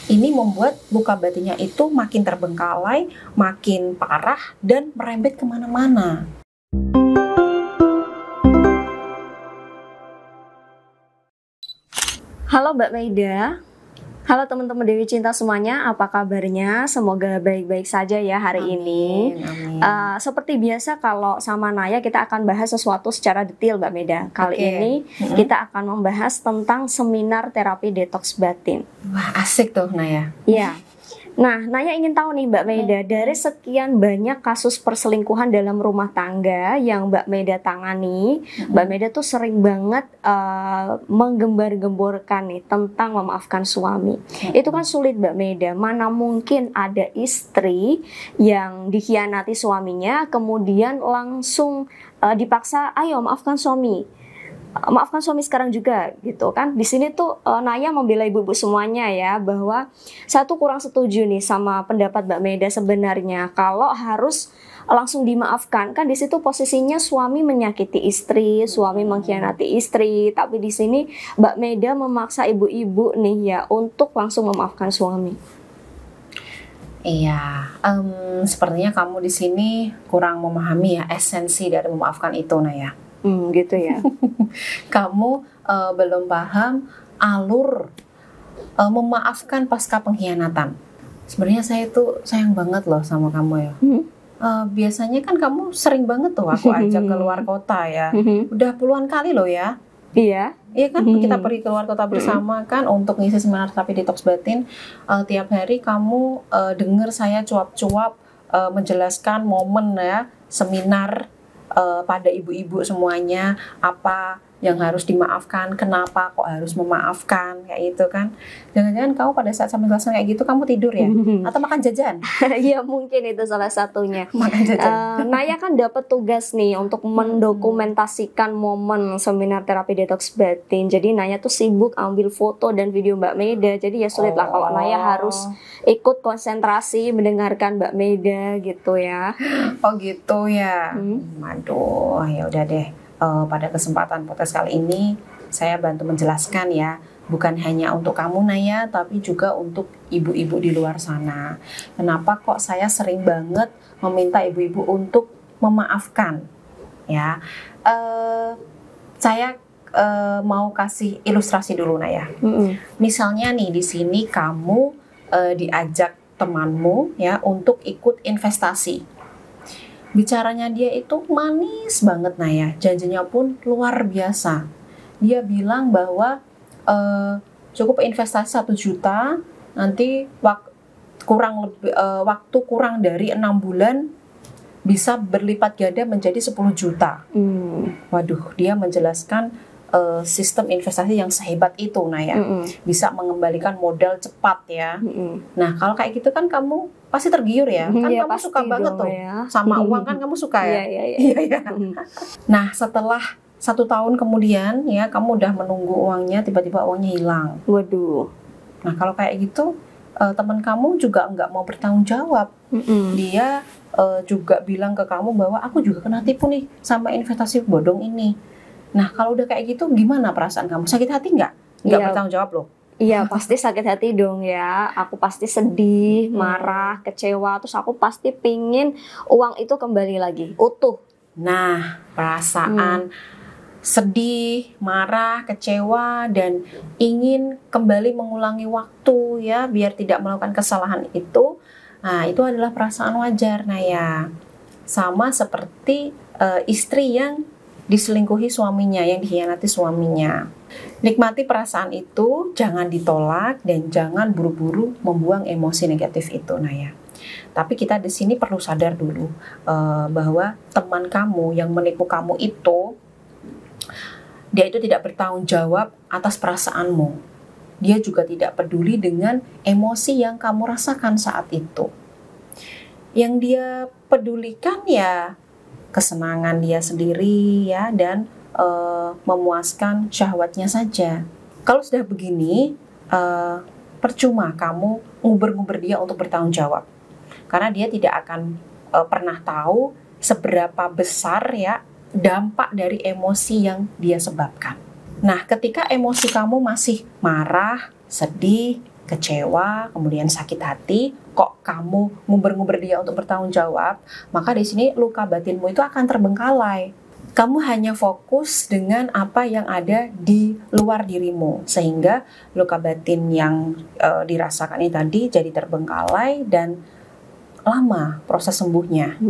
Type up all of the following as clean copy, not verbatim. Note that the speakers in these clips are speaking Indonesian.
Ini membuat luka batinnya itu makin terbengkalai, makin parah, dan merembet kemana-mana. Halo Mbak Maida, halo teman-teman Dewi Cinta semuanya, apa kabarnya? Semoga baik-baik saja ya hari ini. Amin. Seperti biasa kalau sama Naya kita akan bahas sesuatu secara detail Mbak Maida. Kali ini kita akan membahas tentang seminar terapi detox batin. Wah, asik tuh Naya. Iya. Nah, Naya ingin tahu nih Mbak Maida, dari sekian banyak kasus perselingkuhan dalam rumah tangga yang Mbak Maida tangani, Mbak Maida tuh sering banget menggembar-gemborkan nih tentang memaafkan suami. Itu kan sulit Mbak Maida, mana mungkin ada istri yang dikhianati suaminya, kemudian langsung dipaksa, ayo maafkan suami. Maafkan suami sekarang juga gitu kan. Di sini tuh Naya membela ibu-ibu semuanya ya, bahwa satu kurang setuju nih sama pendapat Mbak Maida sebenarnya kalau harus langsung dimaafkan. Kan di situ posisinya suami menyakiti istri, suami mengkhianati istri, tapi di sini Mbak Maida memaksa ibu-ibu nih ya untuk langsung memaafkan suami. Iya, sepertinya kamu di sini kurang memahami ya esensi dari memaafkan itu Naya. Gitu ya. Kamu belum paham alur memaafkan pasca pengkhianatan. Sebenarnya saya itu sayang banget loh sama kamu ya. Biasanya kan kamu sering banget tuh aku ajak keluar kota ya. Udah puluhan kali loh ya. Iya. Iya kan, kita pergi keluar kota bersama kan untuk ngisi seminar terapi detox batin. Tiap hari kamu dengar saya cuap-cuap menjelaskan momen ya seminar pada ibu-ibu semuanya, apa yang harus dimaafkan, kenapa kok harus memaafkan, kayak gitu kan. Jangan-jangan kamu pada saat sambil jelasan kayak gitu kamu tidur ya? Atau makan jajan? Ya mungkin itu salah satunya. Makan jajan. Naya kan dapat tugas nih untuk mendokumentasikan momen seminar terapi detox batin. Jadi Naya tuh sibuk ambil foto dan video Mbak Maida. Jadi ya sulit lah kalau Naya harus ikut konsentrasi mendengarkan Mbak Maida gitu ya. Oh gitu ya. Aduh, ya udah deh. Pada kesempatan podcast kali ini saya bantu menjelaskan ya, bukan hanya untuk kamu Naya, tapi juga untuk ibu-ibu di luar sana. Kenapa kok saya sering banget meminta ibu-ibu untuk memaafkan ya. Saya mau kasih ilustrasi dulu Naya. Misalnya nih di sini kamu diajak temanmu ya untuk ikut investasi. Bicaranya dia itu manis banget Naya, janjinya pun luar biasa. Dia bilang bahwa cukup investasi 1 juta, nanti waktu kurang dari 6 bulan bisa berlipat ganda menjadi 10 juta. Waduh, dia menjelaskan sistem investasi yang sehebat itu Naya, bisa mengembalikan modal cepat ya. Nah kalau kayak gitu kan kamu pasti tergiur ya, kan ya, kamu suka banget tuh ya. sama uang kan kamu suka ya. Iya. Nah setelah 1 tahun kemudian ya kamu udah menunggu uangnya, tiba-tiba uangnya hilang. Waduh. Nah kalau kayak gitu teman kamu juga nggak mau bertanggung jawab. Dia juga bilang ke kamu bahwa aku juga kena tipu nih sama investasi bodong ini. Nah kalau udah kayak gitu gimana perasaan kamu? Sakit hati nggak? Nggak bertanggung jawab loh. Iya pasti sakit hati dong ya. Aku pasti sedih, marah, kecewa. Terus aku pasti pingin uang itu kembali lagi utuh. Nah perasaan sedih, marah, kecewa, dan ingin kembali mengulangi waktu ya biar tidak melakukan kesalahan itu. Nah itu adalah perasaan wajar Naya. Sama seperti istri yang diselingkuhi suaminya, yang dikhianati suaminya. Nikmati perasaan itu, jangan ditolak dan jangan buru-buru membuang emosi negatif itu Naya. Tapi kita di sini perlu sadar dulu bahwa teman kamu yang menipu kamu itu, dia itu tidak bertanggung jawab atas perasaanmu. Dia juga tidak peduli dengan emosi yang kamu rasakan saat itu. Yang dia pedulikan ya kesenangan dia sendiri ya, dan memuaskan syahwatnya saja. Kalau sudah begini, percuma kamu nguber-nguber dia untuk bertanggung jawab, karena dia tidak akan pernah tahu seberapa besar ya dampak dari emosi yang dia sebabkan. Nah, ketika emosi kamu masih marah, sedih, kecewa, kemudian sakit hati, kok kamu nguber-nguber dia untuk bertanggung jawab, maka di sini luka batinmu itu akan terbengkalai. Kamu hanya fokus dengan apa yang ada di luar dirimu, sehingga luka batin yang dirasakan ini tadi jadi terbengkalai dan lama proses sembuhnya.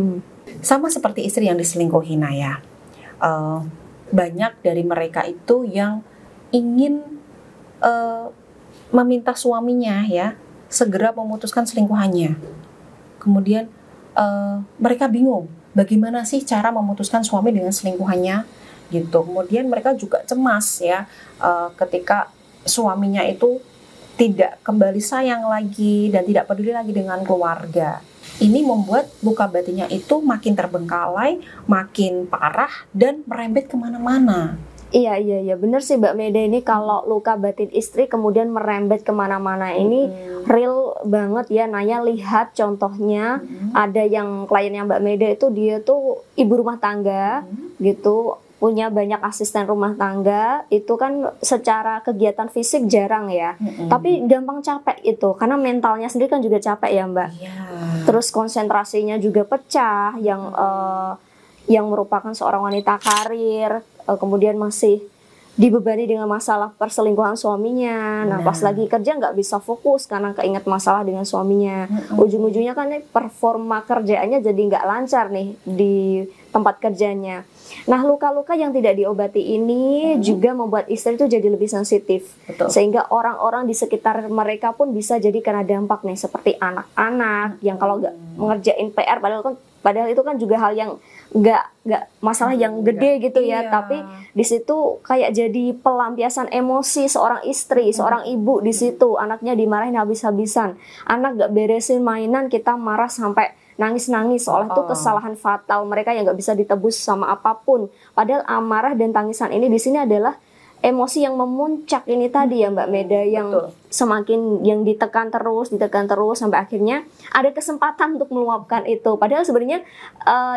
Sama seperti istri yang diselingkuhi, Naya. Banyak dari mereka itu yang ingin meminta suaminya ya segera memutuskan selingkuhannya. Kemudian mereka bingung bagaimana sih cara memutuskan suami dengan selingkuhannya gitu. Kemudian mereka juga cemas ya ketika suaminya itu tidak kembali sayang lagi dan tidak peduli lagi dengan keluarga. Ini membuat luka batinnya itu makin terbengkalai, makin parah dan merembet kemana-mana. Iya, bener sih Mbak Meda, ini kalau luka batin istri kemudian merembet kemana-mana ini real banget ya. Naya lihat contohnya, ada yang kliennya Mbak Meda itu dia tuh ibu rumah tangga gitu, punya banyak asisten rumah tangga, itu kan secara kegiatan fisik jarang ya, tapi gampang capek itu, karena mentalnya sendiri kan juga capek ya Mbak. Terus konsentrasinya juga pecah, yang merupakan seorang wanita karir, kemudian masih dibebani dengan masalah perselingkuhan suaminya. Nah, pas lagi kerja nggak bisa fokus karena keinget masalah dengan suaminya. Ujung-ujungnya kan performa kerjaannya jadi nggak lancar nih di tempat kerjanya. Nah, luka-luka yang tidak diobati ini juga membuat istri itu jadi lebih sensitif. Betul. Sehingga orang-orang di sekitar mereka pun bisa jadi kena dampak nih, seperti anak-anak yang kalau nggak mengerjain PR, padahal itu kan juga hal yang nggak masalah yang gede gitu ya, tapi di situ kayak jadi pelampiasan emosi seorang istri, seorang ibu di situ. Anaknya dimarahin habis-habisan, anak nggak beresin mainan, kita marah sampai nangis-nangis, seolah itu kesalahan fatal mereka yang nggak bisa ditebus sama apapun. Padahal amarah dan tangisan ini di sini adalah emosi yang memuncak ini tadi ya Mbak Meda, yang semakin yang ditekan terus sampai akhirnya ada kesempatan untuk meluapkan itu. Padahal sebenarnya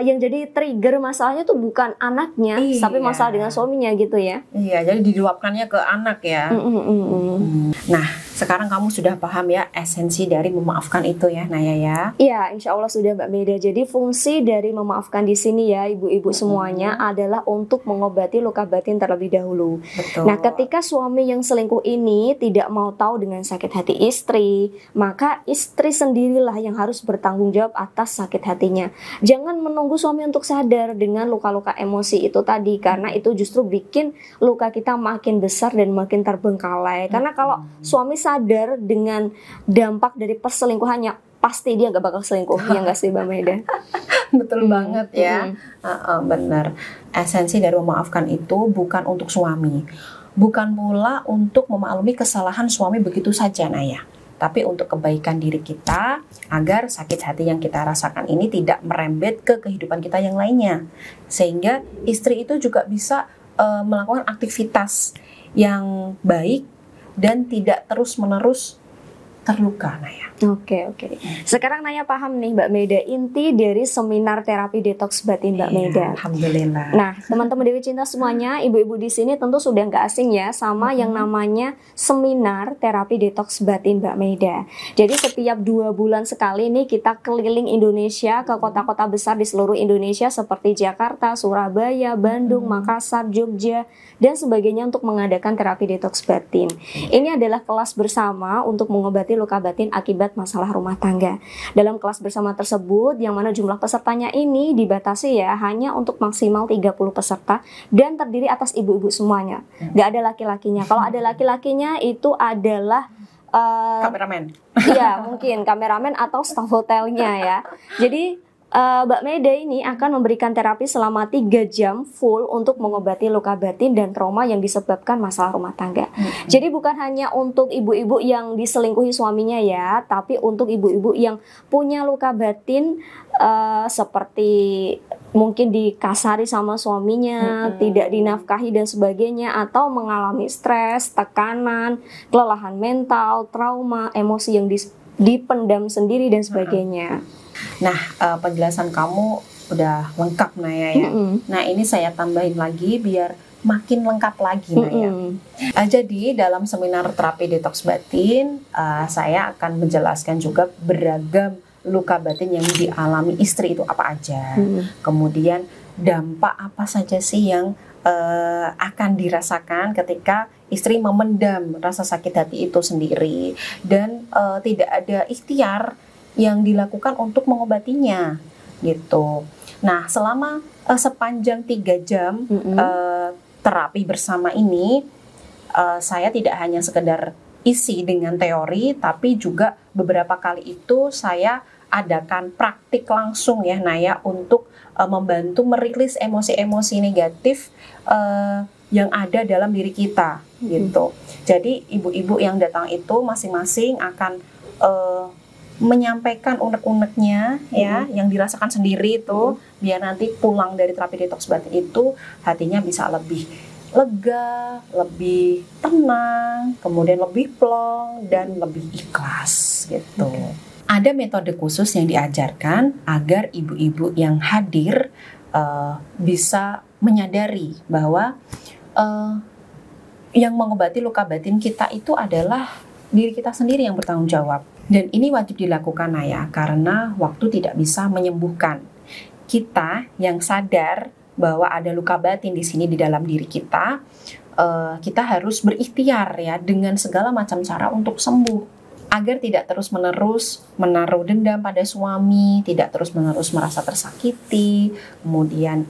yang jadi trigger masalahnya tuh bukan anaknya, tapi masalah dengan suaminya gitu ya. Iya, jadi diluapkannya ke anak ya. Nah, sekarang kamu sudah paham ya esensi dari memaafkan itu ya, Naya ya? Iya, insya Allah sudah Mbak Meda. Jadi fungsi dari memaafkan di sini ya, ibu-ibu semuanya adalah untuk mengobati luka batin terlebih dahulu. Betul. Nah, ketika suami yang selingkuh ini tidak mau tahu dengan sakit hati istri, maka istri sendirilah yang harus bertanggung jawab atas sakit hatinya. Jangan menunggu suami untuk sadar dengan luka-luka emosi itu tadi, karena itu justru bikin luka kita makin besar dan makin terbengkalai. Karena kalau suami sadar dengan dampak dari perselingkuhannya, pasti dia gak bakal selingkuh. Ya gak sih Mbak Meda? Betul banget ya. Benar. Esensi dari memaafkan itu bukan untuk suami, bukan pula untuk memaklumi kesalahan suami begitu saja, Naya, tapi untuk kebaikan diri kita, agar sakit hati yang kita rasakan ini tidak merembet ke kehidupan kita yang lainnya, sehingga istri itu juga bisa melakukan aktivitas yang baik dan tidak terus-menerus terluka, Naya. Oke. Sekarang Naya paham nih Mbak Meda, inti dari seminar terapi detox batin Mbak Meda. Alhamdulillah. Nah, teman-teman Dewi Cinta semuanya, ibu-ibu di sini tentu sudah nggak asing ya sama yang namanya seminar terapi detox batin Mbak Meda. Jadi setiap 2 bulan sekali nih kita keliling Indonesia ke kota-kota besar di seluruh Indonesia seperti Jakarta, Surabaya, Bandung, Makassar, Jogja, dan sebagainya untuk mengadakan terapi detox batin. Ini adalah kelas bersama untuk mengobati luka batin akibat masalah rumah tangga. Dalam kelas bersama tersebut, yang mana jumlah pesertanya ini dibatasi ya, hanya untuk maksimal 30 peserta dan terdiri atas ibu-ibu semuanya. Gak ada laki-lakinya. Kalau ada laki-lakinya itu adalah kameramen. Iya, mungkin kameramen atau staf hotelnya ya. Jadi Mbak Meda ini akan memberikan terapi selama 3 jam full untuk mengobati luka batin dan trauma yang disebabkan masalah rumah tangga. Jadi bukan hanya untuk ibu-ibu yang diselingkuhi suaminya ya, tapi untuk ibu-ibu yang punya luka batin seperti mungkin dikasari sama suaminya, tidak dinafkahi dan sebagainya, atau mengalami stres, tekanan, kelelahan mental, trauma, emosi yang dipendam sendiri dan sebagainya. Nah, penjelasan kamu udah lengkap, Naya ya. Nah, ini saya tambahin lagi biar makin lengkap lagi Naya. Jadi dalam seminar terapi detox batin, saya akan menjelaskan juga beragam luka batin yang dialami istri itu apa aja. Kemudian dampak apa saja sih yang akan dirasakan ketika istri memendam rasa sakit hati itu sendiri, dan tidak ada ikhtiar yang dilakukan untuk mengobatinya gitu. Nah, selama sepanjang 3 jam terapi bersama ini, saya tidak hanya sekedar isi dengan teori, tapi juga beberapa kali itu saya adakan praktik langsung ya Naya, untuk membantu merilis emosi-emosi negatif yang ada dalam diri kita gitu. Jadi ibu-ibu yang datang itu masing-masing akan menyampaikan unek-uneknya ya, yang dirasakan sendiri itu, biar nanti pulang dari terapi detox batin itu hatinya bisa lebih lega, lebih tenang, kemudian lebih plong dan lebih ikhlas gitu. Ada metode khusus yang diajarkan agar ibu-ibu yang hadir bisa menyadari bahwa yang mengobati luka batin kita itu adalah diri kita sendiri yang bertanggung jawab. Dan ini wajib dilakukan Naya, karena waktu tidak bisa menyembuhkan. Kita yang sadar bahwa ada luka batin di sini di dalam diri kita, kita harus berikhtiar ya dengan segala macam cara untuk sembuh, agar tidak terus-menerus menaruh dendam pada suami, tidak terus-menerus merasa tersakiti, kemudian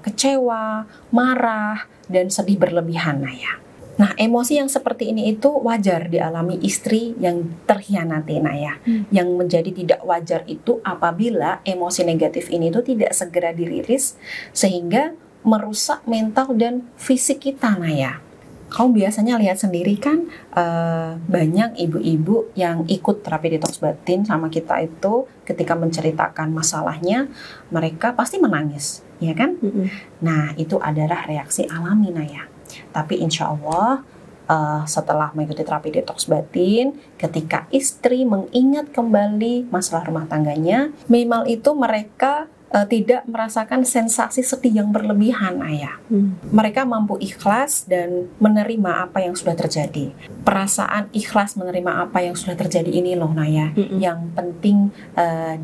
kecewa, marah, dan sedih berlebihan Naya. Nah, emosi yang seperti ini itu wajar dialami istri yang terkhianati Naya. Yang menjadi tidak wajar itu apabila emosi negatif ini itu tidak segera dirilis, sehingga merusak mental dan fisik kita Naya. Kamu biasanya lihat sendiri kan, banyak ibu-ibu yang ikut terapi detox batin sama kita itu, ketika menceritakan masalahnya, mereka pasti menangis, ya kan? Nah, itu adalah reaksi alami Naya. Tapi insya Allah setelah mengikuti terapi detox batin, ketika istri mengingat kembali masalah rumah tangganya, minimal itu mereka tidak merasakan sensasi sedih yang berlebihan Ayah. Mereka mampu ikhlas dan menerima apa yang sudah terjadi. Perasaan ikhlas menerima apa yang sudah terjadi ini loh Naya, yang penting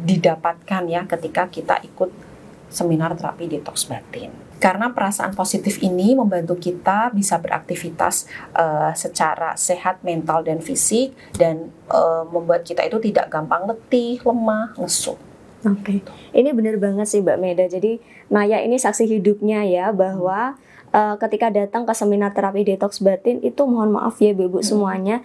didapatkan ya ketika kita ikut seminar terapi detox batin. Karena perasaan positif ini membantu kita bisa beraktivitas secara sehat mental dan fisik, dan membuat kita itu tidak gampang letih, lemah, lesu. Oke, ini benar banget sih Mbak Meda. Jadi Naya ini saksi hidupnya ya, bahwa ketika datang ke seminar terapi detox batin itu, mohon maaf ya Ibu semuanya,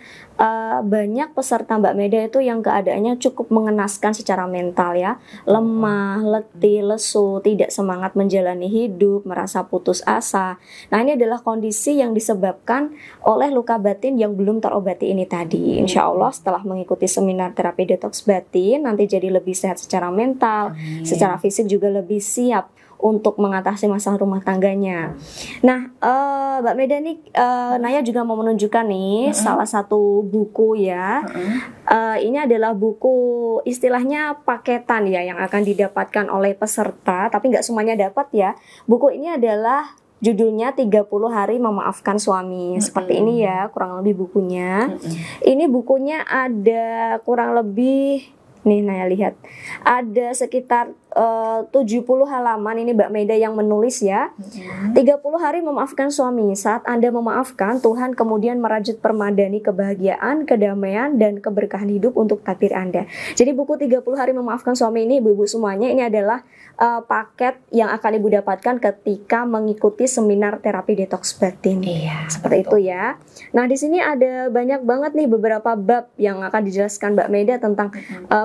banyak peserta Mbak Meda itu yang keadaannya cukup mengenaskan secara mental ya, lemah, letih, lesu, tidak semangat menjalani hidup, merasa putus asa. Nah, ini adalah kondisi yang disebabkan oleh luka batin yang belum terobati ini tadi. Insya Allah setelah mengikuti seminar terapi detox batin, nanti jadi lebih sehat secara mental, secara fisik juga lebih siap untuk mengatasi masalah rumah tangganya. Nah, Mbak Meda nih, Naya juga mau menunjukkan nih salah satu buku ya. Ini adalah buku istilahnya paketan ya, yang akan didapatkan oleh peserta, tapi nggak semuanya dapat ya. Buku ini adalah judulnya 30 Hari Memaafkan Suami. Seperti ini ya, kurang lebih bukunya. Ini bukunya ada kurang lebih, nih Naya lihat, ada sekitar 70 halaman. Ini Mbak Meda yang menulis ya. 30 hari memaafkan suami. Saat Anda memaafkan, Tuhan kemudian merajut permadani kebahagiaan, kedamaian, dan keberkahan hidup untuk takdir Anda. Jadi buku 30 hari memaafkan suami ini, ibu-ibu semuanya, ini adalah paket yang akan ibu dapatkan ketika mengikuti seminar terapi detox batin. Iya, seperti itu ya. Nah, di sini ada banyak banget nih beberapa bab yang akan dijelaskan Mbak Meda tentang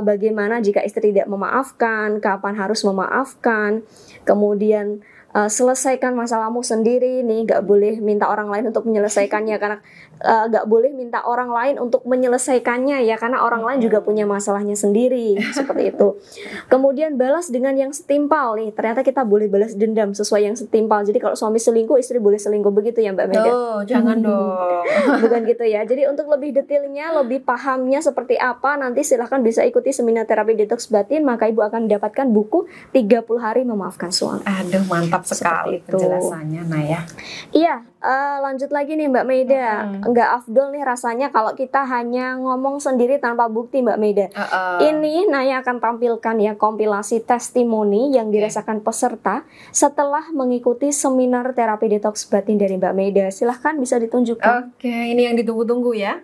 bagaimana jika istri tidak memaafkan, kapan harus memaafkan, kemudian selesaikan masalahmu sendiri nih, nggak boleh minta orang lain untuk menyelesaikannya, karena nggak boleh minta orang lain untuk menyelesaikannya ya, karena orang lain juga punya masalahnya sendiri seperti itu. Kemudian balas dengan yang setimpal nih, ternyata kita boleh balas dendam sesuai yang setimpal. Jadi kalau suami selingkuh, istri boleh selingkuh, begitu ya Mbak Meda? Tuh, jangan dong. Bukan gitu ya. Jadi untuk lebih detailnya, lebih pahamnya seperti apa, nanti silahkan bisa ikuti seminar terapi detox batin, maka Ibu akan mendapatkan buku 30 hari memaafkan suami. Aduh, mantap sekali penjelasannya Naya. Iya, lanjut lagi nih Mbak Meda. Nggak afdol nih rasanya kalau kita hanya ngomong sendiri tanpa bukti Mbak Meda. Ini Naya akan tampilkan ya kompilasi testimoni yang dirasakan peserta setelah mengikuti seminar terapi detox batin dari Mbak Meda. Silahkan bisa ditunjukkan. Oke, ini yang ditunggu-tunggu ya.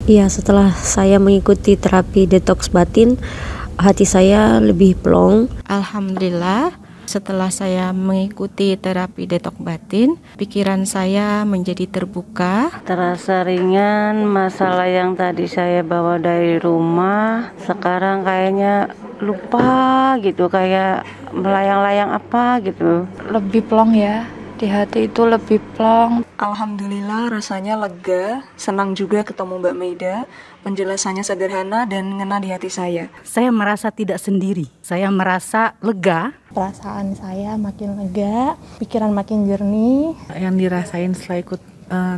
Iya, setelah saya mengikuti terapi detox batin, hati saya lebih plong. Alhamdulillah, setelah saya mengikuti terapi detox batin, pikiran saya menjadi terbuka. Terasa ringan, masalah yang tadi saya bawa dari rumah, sekarang kayaknya lupa gitu, kayak melayang-layang apa gitu. Lebih plong ya, di hati itu lebih plong. Alhamdulillah rasanya lega, senang juga ketemu Mbak Meda. Penjelasannya sederhana dan ngena di hati saya. Saya merasa tidak sendiri, saya merasa lega. Perasaan saya makin lega, pikiran makin jernih. Yang dirasain setelah ikut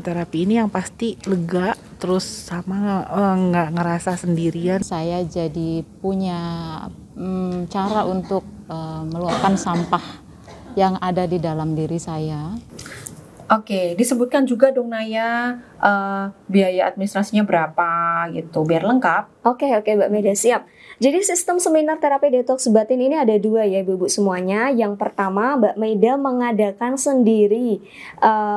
terapi ini yang pasti lega, terus sama nggak ngerasa sendirian. Saya jadi punya cara untuk meluapkan sampah yang ada di dalam diri saya. Oke, disebutkan juga dong Naya biaya administrasinya berapa gitu, biar lengkap. Oke Mbak Meda, siap. Jadi sistem seminar terapi detox batin ini ada dua ya Ibu-Ibu semuanya. Yang pertama, Mbak Meda mengadakan sendiri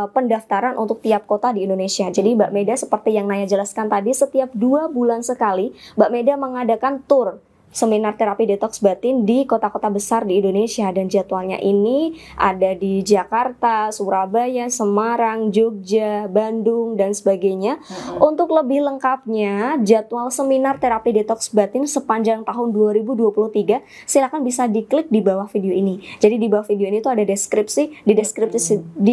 pendaftaran untuk tiap kota di Indonesia. Jadi Mbak Meda seperti yang Naya jelaskan tadi, setiap 2 bulan sekali Mbak Meda mengadakan tour seminar terapi detox batin di kota-kota besar di Indonesia, dan jadwalnya ini ada di Jakarta, Surabaya, Semarang, Jogja, Bandung, dan sebagainya. Untuk lebih lengkapnya jadwal seminar terapi detox batin sepanjang tahun 2023, silakan bisa diklik di bawah video ini. Jadi di bawah video ini tuh ada deskripsi, di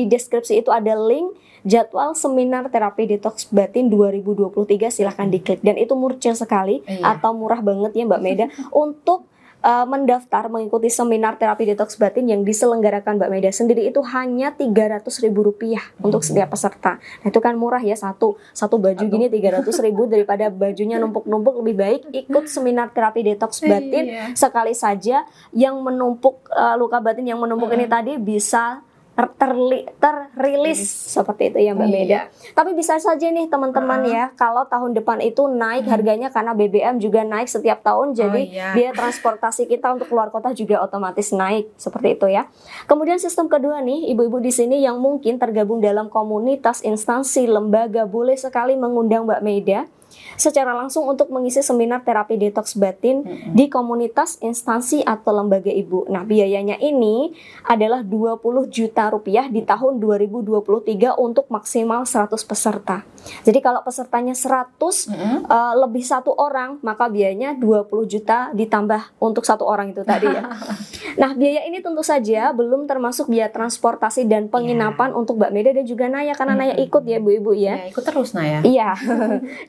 deskripsi itu ada link jadwal seminar terapi detox batin 2023, silahkan diklik, dan itu murah sekali atau murah banget ya Mbak Meda untuk mendaftar mengikuti seminar terapi detox batin yang diselenggarakan Mbak Meda sendiri. Itu hanya Rp300.000 untuk setiap peserta. Nah, itu kan murah ya, satu baju gini 300.000, daripada bajunya numpuk-numpuk, lebih baik ikut seminar terapi detox batin sekali saja. Yang menumpuk luka batin yang menumpuk ini tadi bisa terrilis seperti itu ya Mbak Meda. Tapi bisa saja nih teman-teman ya, kalau tahun depan itu naik harganya karena BBM juga naik setiap tahun, jadi biaya transportasi kita untuk keluar kota juga otomatis naik, seperti itu ya. Kemudian sistem kedua nih, ibu-ibu di sini yang mungkin tergabung dalam komunitas, instansi, lembaga, boleh sekali mengundang Mbak Meda secara langsung untuk mengisi seminar terapi detox batin di komunitas, instansi, atau lembaga Ibu. Nah, biayanya ini adalah Rp20 juta di tahun 2023 untuk maksimal 100 peserta. Jadi kalau pesertanya 100 lebih 1 orang, maka biayanya 20 juta ditambah untuk 1 orang itu tadi ya. Nah, biaya ini tentu saja belum termasuk biaya transportasi dan penginapan untuk Mbak Meda dan juga Naya, karena Naya ikut ya Bu-Ibu ya. Ikut terus Naya. Iya.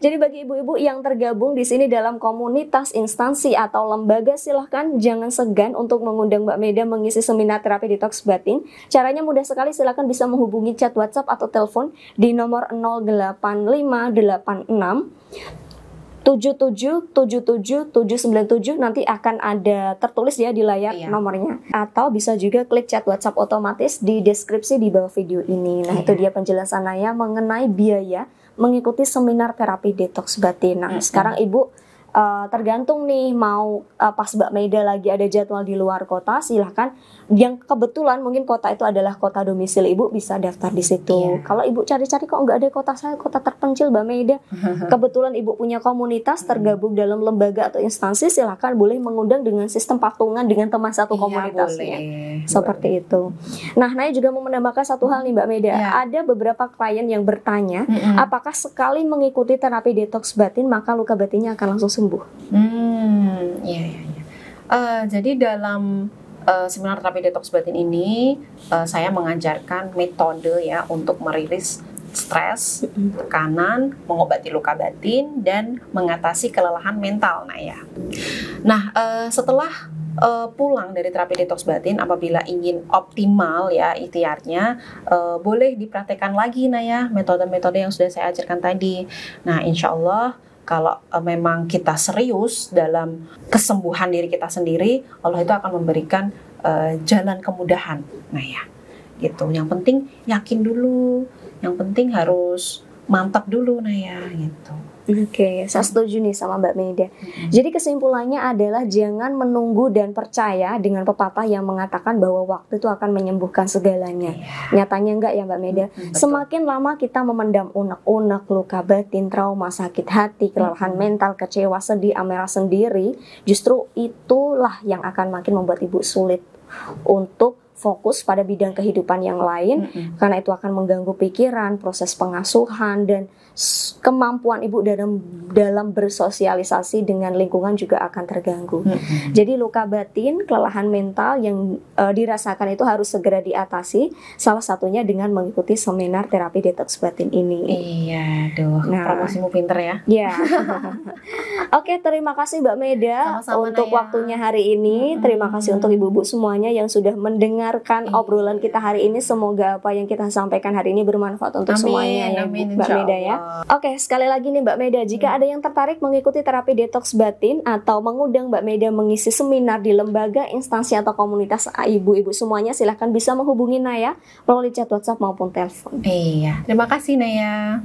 Jadi bagi ibu-ibu yang tergabung di sini dalam komunitas, instansi, atau lembaga, silahkan jangan segan untuk mengundang Mbak Meda mengisi seminar terapi detox batin. Caranya mudah sekali, silahkan bisa menghubungi chat WhatsApp atau telepon di nomor 085866 77779797, nanti akan ada tertulis ya di layar nomornya. Atau bisa juga klik chat WhatsApp otomatis di deskripsi di bawah video ini. Nah, itu dia penjelasan Naya mengenai biaya mengikuti seminar terapi detox batin. Nah, sekarang Ibu tergantung nih, mau pas Mbak Meda lagi ada jadwal di luar kota, silahkan. Yang kebetulan mungkin kota itu adalah kota domisili Ibu, bisa daftar di situ. Kalau Ibu cari-cari kok nggak ada kota saya, kota terpencil Mbak Meda, kebetulan Ibu punya komunitas, tergabung dalam lembaga atau instansi, silahkan boleh mengundang dengan sistem patungan dengan teman satu komunitasnya. Seperti itu. Nah, Naya juga mau menambahkan satu hal nih Mbak Meda. Ada beberapa klien yang bertanya, apakah sekali mengikuti terapi detox batin maka luka batinnya akan langsung sembuh? Jadi dalam seminar terapi detox batin ini saya mengajarkan metode ya untuk merilis stres, tekanan, mengobati luka batin, dan mengatasi kelelahan mental. Nah, setelah pulang dari terapi detox batin, apabila ingin optimal ya ikhtiarnya, boleh dipraktekkan lagi metode-metode yang sudah saya ajarkan tadi. Nah, insya Allah kalau memang kita serius dalam kesembuhan diri kita sendiri, Allah itu akan memberikan jalan kemudahan. Gitu. Yang penting yakin dulu, yang penting harus mantap dulu gitu. Oke, saya setuju nih sama Mbak Meda. Jadi kesimpulannya adalah jangan menunggu dan percaya dengan pepatah yang mengatakan bahwa waktu itu akan menyembuhkan segalanya. Nyatanya enggak ya Mbak Meda. Semakin lama kita memendam unek-unek, luka batin, trauma, sakit hati, kelelahan mental, kecewa, sedih, amarah sendiri, justru itulah yang akan makin membuat Ibu sulit untuk fokus pada bidang kehidupan yang lain, karena itu akan mengganggu pikiran, proses pengasuhan, dan kemampuan Ibu dalam bersosialisasi dengan lingkungan juga akan terganggu. Jadi luka batin, kelelahan mental yang dirasakan itu harus segera diatasi, salah satunya dengan mengikuti seminar terapi detox batin ini. Iya, promosimu pinter ya. Ya. Oke, terima kasih Mbak Meda untuk waktunya hari ini. Terima kasih untuk ibu-ibu semuanya yang sudah mendengarkan obrolan kita hari ini. Semoga apa yang kita sampaikan hari ini bermanfaat untuk semuanya ya Mbak Meda ya. Oke, sekali lagi nih Mbak Meda, jika ada yang tertarik mengikuti terapi detox batin atau mengundang Mbak Meda mengisi seminar di lembaga, instansi atau komunitas ibu-ibu semuanya, silahkan bisa menghubungi Naya melalui chat WhatsApp maupun telepon. Iya, terima kasih Naya.